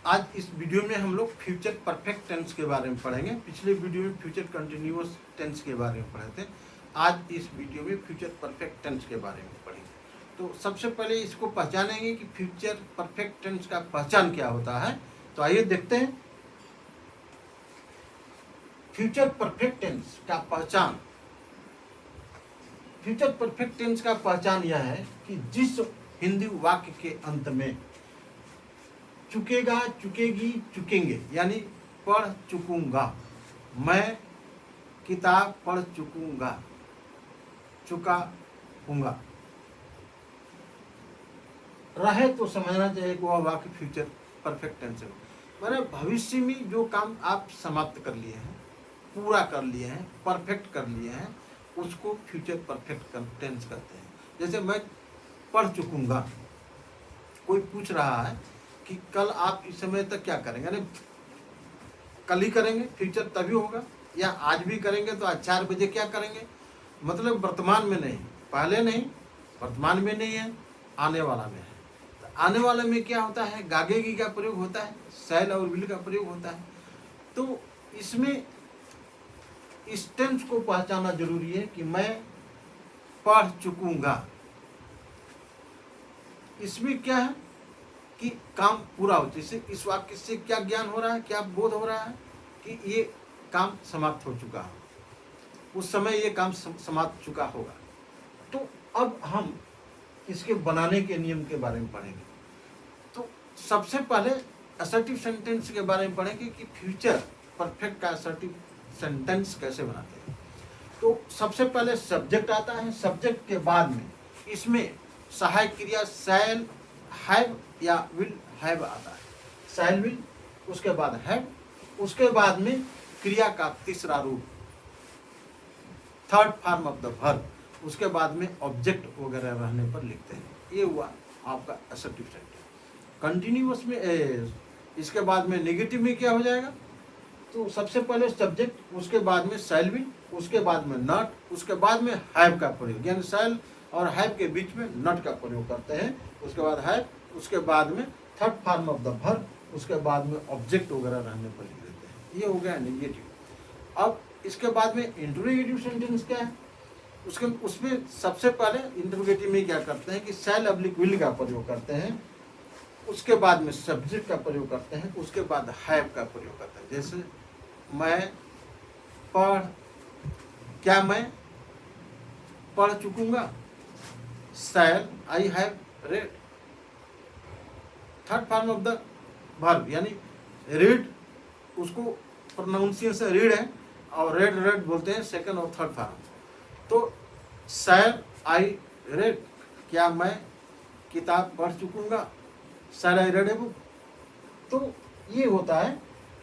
आज इस वीडियो में हम लोग फ्यूचर परफेक्ट टेंस के बारे में पढ़ेंगे। पिछले वीडियो में फ्यूचर कंटिन्यूअस टेंस के बारे में पढ़े थे। आज इस वीडियो में फ्यूचर परफेक्ट टेंस के बारे में पढ़ेंगे। तो सबसे पहले इसको पहचानेंगे कि फ्यूचर परफेक्ट टेंस का पहचान क्या होता है। तो आइए देखते हैं फ्यूचर परफेक्ट टेंस का पहचान। फ्यूचर परफेक्ट टेंस का पहचान यह है कि जिस हिंदी वाक्य के अंत में चुकेगा, चुकेगी, चुकेंगे यानी पढ़ चुकूंगा, मैं किताब पढ़ चुकूंगा, चुका हूंगा रहे तो समझना चाहिए कि वह वाक्य फ्यूचर परफेक्ट टेंस है। मैंने भविष्य में जो काम आप समाप्त कर लिए हैं, पूरा कर लिए हैं, परफेक्ट कर लिए हैं, उसको फ्यूचर परफेक्ट टेंस करते हैं। जैसे मैं पढ़ चुकूंगा, कोई पूछ रहा है कि कल आप इस समय तक क्या करेंगे, यानी कल ही करेंगे, फ्यूचर तभी होगा, या आज भी करेंगे तो आज 4 बजे क्या करेंगे, मतलब वर्तमान में नहीं, पहले नहीं, वर्तमान में नहीं है, आने वाला में है। तो आने वाले में क्या होता है, गागेगी का प्रयोग होता है, शैल और विल का प्रयोग होता है। तो इसमें इस टेंस को पहचानना जरूरी है कि मैं पढ़ चुकूंगा। इसमें क्या है कि काम पूरा हो, जैसे इस वाक्य से क्या ज्ञान हो रहा है, क्या बोध हो रहा है कि ये काम समाप्त हो चुका है, उस समय ये काम समाप्त चुका होगा। तो अब हम इसके बनाने के नियम के बारे में पढ़ेंगे। तो सबसे पहले असर्टिव सेंटेंस के बारे में पढ़ेंगे कि फ्यूचर परफेक्ट का असर्टिव सेंटेंस कैसे बनाते हैं। तो सबसे पहले सब्जेक्ट आता है, सब्जेक्ट के बाद में इसमें सहायक क्रिया शैल, हैव या विल हैव आता है। शैल विल, उसके बाद हैव, उसके बाद में क्रिया का तीसरा रूप third form of the verb, उसके बाद में ऑब्जेक्ट वगैरह रहने पर लिखते हैं। ये हुआ आपका असर्टिव सेंटेंस। कंटिन्यूअस में इसके बाद में नेगेटिव में क्या हो जाएगा, तो सबसे पहले सब्जेक्ट, उसके बाद में शैल विल, उसके बाद में नॉट, उसके बाद में हैव का प्रयोग, यानी शैल और हैव के बीच में नॉट का प्रयोग करते हैं। उसके बाद हैव, उसके बाद में third form of the verb, उसके बाद में ऑब्जेक्ट वगैरह रहने पर लिख देते हैं। ये हो गया नेगेटिव। अब इसके बाद में इंटरोगेटिव सेंटेंस क्या है, उसमें सबसे पहले इंटरोगेटिव में क्या करते हैं कि शैल ऑब्लिक विल का प्रयोग करते हैं, उसके बाद में सब्जेक्ट का प्रयोग करते हैं, उसके बाद हैव का प्रयोग करते हैं। जैसे मैं पढ़, क्या मैं पढ़ चुकूंगा, shall I have read. Third form of the verb यानी रीड, उसको प्रोनाउंसिएशन रीड है और रेड रेड बोलते हैं सेकंड और थर्ड फॉर्म। तो शैल आई रेड, क्या मैं किताब पढ़ चुकूंगा, shall I read a book. तो ये होता है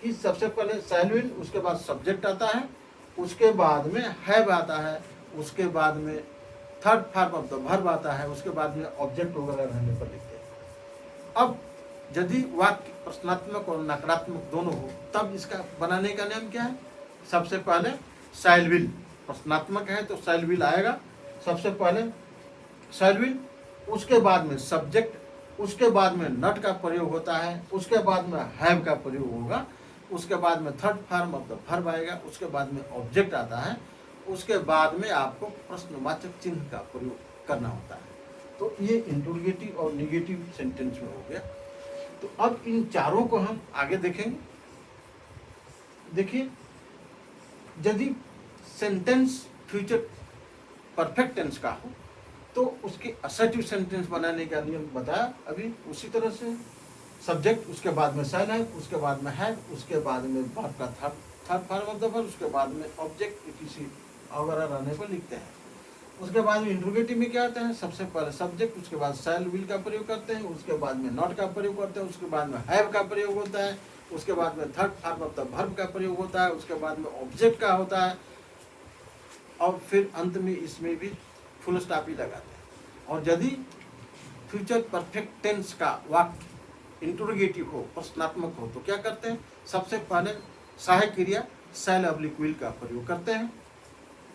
कि सबसे पहले शैल विल, उसके बाद सब्जेक्ट आता है, उसके बाद में हैव आता है, उसके बाद में third form of the verb आता है, उसके बाद में ऑब्जेक्ट वगैरह रहने पर लिखते हैं। अब यदि वाक्य प्रश्नात्मक और नकारात्मक दोनों हो तब इसका बनाने का नियम क्या है, सबसे पहले शैल विल, प्रश्नात्मक है तो शैल विल आएगा, सबसे पहले शैल विल, उसके बाद में सब्जेक्ट, उसके बाद में नॉट का प्रयोग होता है, उसके बाद में हैव का प्रयोग होगा, उसके बाद में third form of the verb आएगा, उसके बाद में ऑब्जेक्ट आता है, उसके बाद में आपको प्रश्नवाचक चिन्ह का प्रयोग करना होता है। तो ये इंटरोगेटिव और नेगेटिव सेंटेंस में हो गया। तो अब इन चारों को हम आगे देखेंगे। देखिए, यदि सेंटेंस फ्यूचर परफेक्ट टेंस का हो तो उसके असर्टिव सेंटेंस बनाने का नियम बताया अभी, उसी तरह से सब्जेक्ट, उसके बाद में शैल है, उसके बाद में हैव, उसके बाद में वर्ब का third form of the verb, उसके बाद में ऑब्जेक्ट किसी वगैरह रहने पर लिखते हैं। उसके बाद में इंटरोगेटिव में क्या होता है, सबसे पहले सब्जेक्ट, उसके बाद शैल विल का प्रयोग करते हैं, उसके बाद में नॉट का प्रयोग करते हैं, उसके बाद में हैव का प्रयोग होता है, उसके बाद में third form of the verb का प्रयोग होता है, उसके बाद में ऑब्जेक्ट का होता है, और फिर अंत में इसमें भी फुल स्टॉप ही लगाते हैं। और यदि फ्यूचर परफेक्ट टेंस का वाक्य इंटरोगेटिव हो, प्रश्नात्मक हो, तो क्या करते हैं, सबसे पहले सहायक क्रिया शैल ऑब्लिक विल का प्रयोग करते हैं,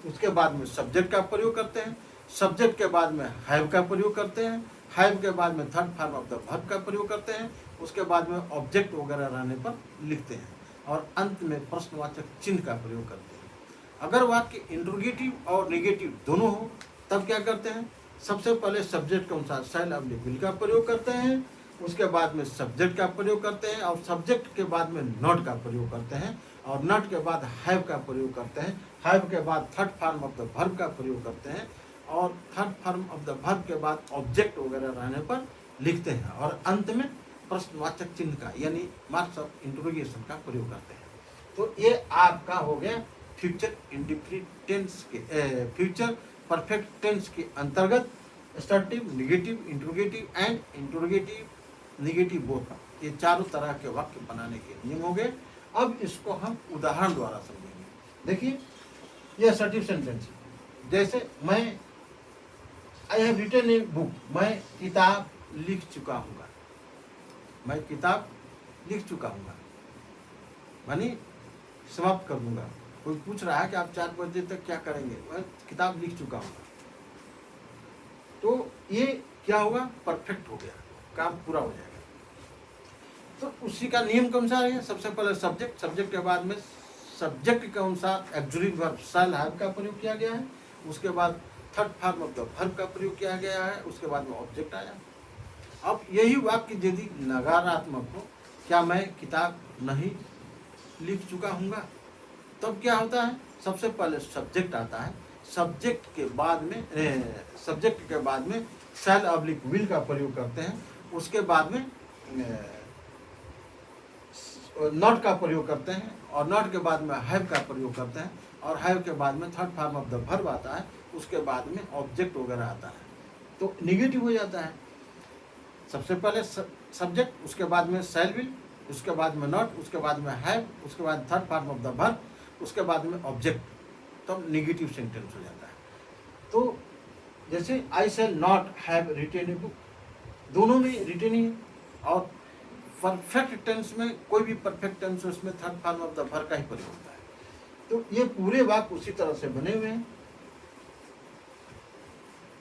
उसके बाद में सब्जेक्ट का प्रयोग करते हैं, सब्जेक्ट के बाद में हैव का प्रयोग करते हैं, हैव के बाद में third form of the verb का प्रयोग करते हैं, उसके बाद में ऑब्जेक्ट वगैरह रहने पर लिखते हैं और अंत में प्रश्नवाचक चिन्ह का प्रयोग करते हैं। अगर वाक्य इंट्रोगेटिव और नेगेटिव दोनों हो तब क्या करते हैं, सबसे पहले सब्जेक्ट के अनुसार शैल अवलिक विल का प्रयोग करते हैं, उसके बाद में सब्जेक्ट का प्रयोग करते हैं और सब्जेक्ट के बाद में नॉट का प्रयोग करते हैं और नॉट के बाद हैव का प्रयोग करते हैं, हैव के बाद third form of the verb का प्रयोग करते हैं और third form of the verb के बाद ऑब्जेक्ट वगैरह रहने पर लिखते हैं और अंत में प्रश्नवाचक चिन्ह का यानी मार्क्स ऑफ इंट्रोगेशन का प्रयोग करते हैं। तो ये आपका हो गया फ्यूचर इंडिफिनिट टेंस के फ्यूचर परफेक्ट टेंस के अंतर्गत assertive, negative, interrogative and interrogative negative both, ये चारों तरह के वाक्य बनाने के नियम हो गए। अब इसको हम उदाहरण द्वारा समझेंगे। देखिए ये असर्टिव सेंटेंस, जैसे मैं I have written a book, मैं किताब लिख चुका हूँगा, मैं किताब लिख चुका हूँगा मानी समाप्त कर दूंगा। कोई पूछ रहा है कि आप 4 बजे तक क्या करेंगे, मैं किताब लिख चुका हूँ, तो ये क्या होगा, परफेक्ट हो गया, काम पूरा हो जाएगा। तो उसी का नियम के अनुसार है, सबसे पहले सब्जेक्ट, सब्जेक्ट के बाद में सब्जेक्ट के अनुसार एक्जुरी वर्ब शैल हैव का प्रयोग किया गया है, उसके बाद third form of the verb का प्रयोग किया गया है, उसके बाद में ऑब्जेक्ट आया। अब यही वाक्य यदि नकारात्मक हो, क्या मैं किताब नहीं लिख चुका हूँगा, तब क्या होता है, सबसे पहले सब्जेक्ट आता है, सब्जेक्ट के बाद में शैल अब्लिक विल का प्रयोग करते हैं, उसके बाद में नॉट का प्रयोग करते हैं और नॉट के बाद में हैव का प्रयोग करते हैं और हैव के बाद में third form of the verb आता है, उसके बाद में ऑब्जेक्ट वगैरह आता है, तो निगेटिव हो जाता है। सबसे पहले सब्जेक्ट, उसके बाद में शैल विल, उसके बाद में नॉट, उसके बाद में हैव, उसके बाद third form of the verb, उसके बाद में ऑब्जेक्ट, तब नेगेटिव सेंटेंस हो जाता है। तो जैसे I shall not have written a book, दोनों में रिटेन ही है और परफेक्ट टेंस में कोई भी परफेक्ट टेंस हो उसमें third form of the verb का ही प्रयोग होता है। तो ये पूरे वाक्य उसी तरह से बने हुए हैं।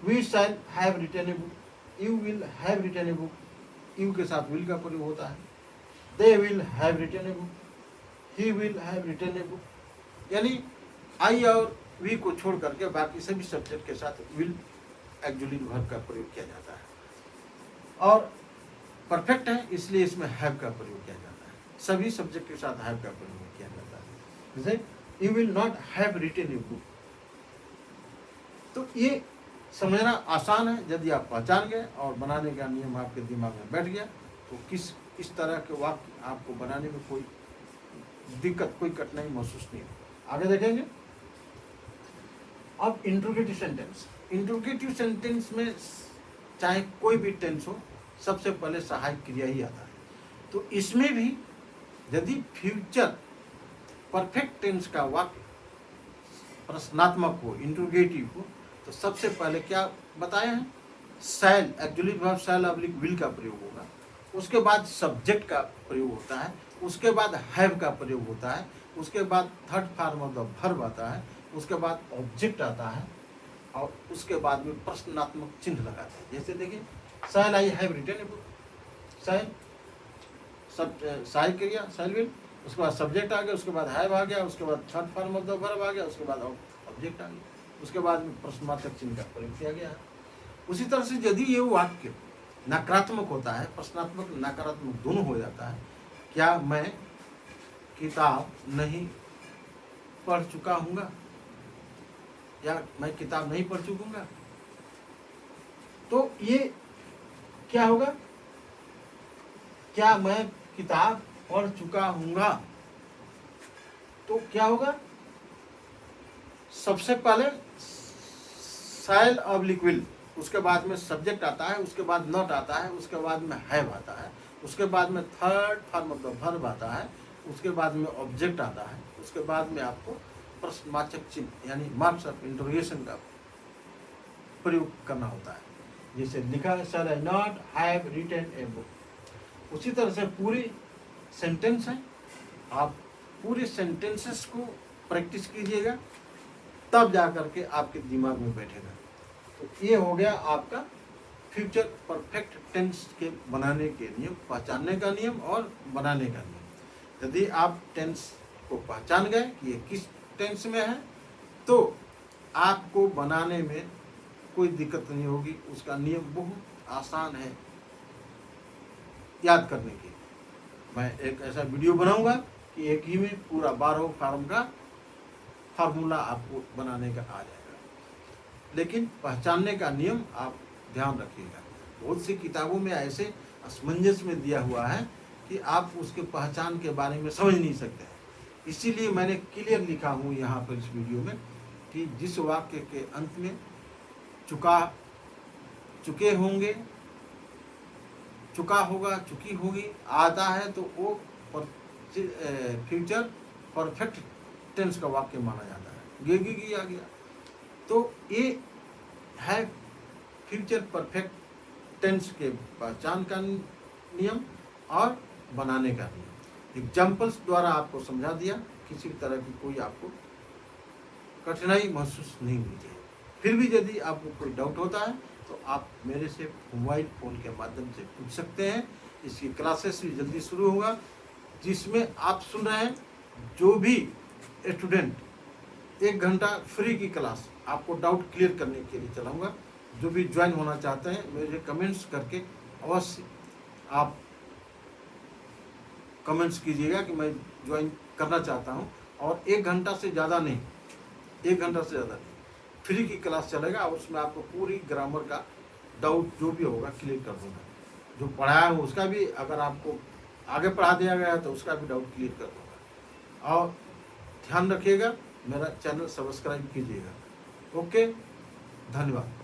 We shall have written a book, you will have written a book, you के साथ विल का प्रयोग होता है। They will have written a book, he will have written a book, यानी आई और वी को छोड़ करके बाकी सभी सब्जेक्ट के साथ विल एक्जुअली वर्ब का प्रयोग किया जाता है और परफेक्ट है इसलिए इसमें हैव का प्रयोग किया जाता है, सभी सब्जेक्ट के साथ हैव का प्रयोग किया जाता है। जैसे you will not have written a book, तो ये समझना आसान है, यदि आप पहचान गए और बनाने का नियम आपके दिमाग में बैठ गया तो इस तरह के वाक्य आपको बनाने में कोई दिक्कत, कोई कठिनाई महसूस नहीं हो। आगे देखेंगे। अब इंट्रोगेटिव सेंटेंस, इंट्रोगेटिव सेंटेंस में चाहे कोई भी टेंस हो, सबसे पहले सहायक क्रिया ही आता है। तो इसमें भी यदि फ्यूचर परफेक्ट टेंस का वाक्य प्रश्नात्मक हो, इंट्रोगेटिव हो, तो सबसे पहले क्या बताए हैं, शैल actually verb shell oblique will का प्रयोग होगा, उसके बाद सब्जेक्ट का प्रयोग होता है, उसके बाद हैव का प्रयोग होता है, उसके बाद third form of the verb आता है, उसके बाद ऑब्जेक्ट आता है और उसके बाद में प्रश्नात्मक चिन्ह लगाते हैं। जैसे देखिए shall I have written a book, shall सहायक क्रिया शैल विल, उसके बाद सब्जेक्ट आ गया, उसके बाद हैव आ गया, उसके बाद third form of the verb आ गया, उसके बाद ऑब्जेक्ट आ गया, उसके बाद में प्रश्नात्मक चिन्ह का प्रयोग किया गया है। उसी तरह से यदि ये वाक्य नकारात्मक होता है, प्रश्नात्मक नकारात्मक दोनों हो जाता है, क्या मैं किताब नहीं पढ़ चुका हूँगा या मैं किताब नहीं पढ़ चुकूंगा, तो ये क्या होगा, क्या मैं किताब पढ़ चुका हूँगा, तो क्या होगा, सबसे पहले शैल अब्लिक विल, उसके बाद में सब्जेक्ट आता है, उसके बाद नॉट आता है, उसके बाद में हैव आता है, उसके बाद में third form of the verb आता है, उसके बाद में ऑब्जेक्ट आता है, उसके बाद में आपको प्रश्नवाचक चिन्ह यानी मार्क्स ऑफ इंटरोगेशन का प्रयोग करना होता है। जैसे लिखा है shall I not have written a book. उसी तरह से पूरी सेंटेंस है, आप पूरे सेंटेंसेस को प्रैक्टिस कीजिएगा, तब जा करके आपके दिमाग में बैठेगा। तो ये हो गया आपका फ्यूचर परफेक्ट टेंस के बनाने के नियम, पहचानने का नियम और बनाने का नियम। यदि आप टेंस को पहचान गए कि ये किस टेंस में है, तो आपको बनाने में कोई दिक्कत नहीं होगी। उसका नियम बहुत आसान है याद करने के। मैं एक ऐसा वीडियो बनाऊंगा कि एक ही में पूरा 12 फार्म का फार्मूला आपको बनाने का आ जाएगा। लेकिन पहचानने का नियम आप ध्यान रखिएगा। बहुत सी किताबों में ऐसे असमंजस में दिया हुआ है कि आप उसके पहचान के बारे में समझ नहीं सकते हैं। इसीलिए मैंने क्लियर लिखा हूँ यहाँ पर इस वीडियो में कि जिस वाक्य के अंत में चुके होंगे, चुका होगा, चुकी होगी आता है, तो वो फ्यूचर परफेक्ट टेंस का वाक्य माना जाता है। गेगी आ गया, तो ये है फ्यूचर परफेक्ट टेंस के पहचान का नियम और बनाने का नियम। एग्जाम्पल्स द्वारा आपको समझा दिया, किसी तरह की कोई आपको कठिनाई महसूस नहीं हुई चाहिए। फिर भी यदि आपको कोई डाउट होता है तो आप मेरे से मोबाइल फ़ोन के माध्यम से पूछ सकते हैं। इसकी क्लासेस भी जल्दी शुरू होगा, जिसमें आप सुन रहे हैं जो भी स्टूडेंट 1 घंटा फ्री की क्लास आपको डाउट क्लियर करने के लिए चलाऊंगा। जो भी ज्वाइन होना चाहते हैं मुझे कमेंट्स करके अवश्य आप कमेंट्स कीजिएगा कि मैं ज्वाइन करना चाहता हूं। और 1 घंटा से ज़्यादा नहीं, 1 घंटा से ज़्यादा नहीं, फ्री की क्लास चलेगा। उसमें आपको पूरी ग्रामर का डाउट जो भी होगा क्लियर कर दूंगा। जो पढ़ाया हो उसका भी, अगर आपको आगे पढ़ा दिया गया है तो उसका भी डाउट क्लियर कर दूंगा। और ध्यान रखिएगा, मेरा चैनल सब्सक्राइब कीजिएगा। ओके, धन्यवाद।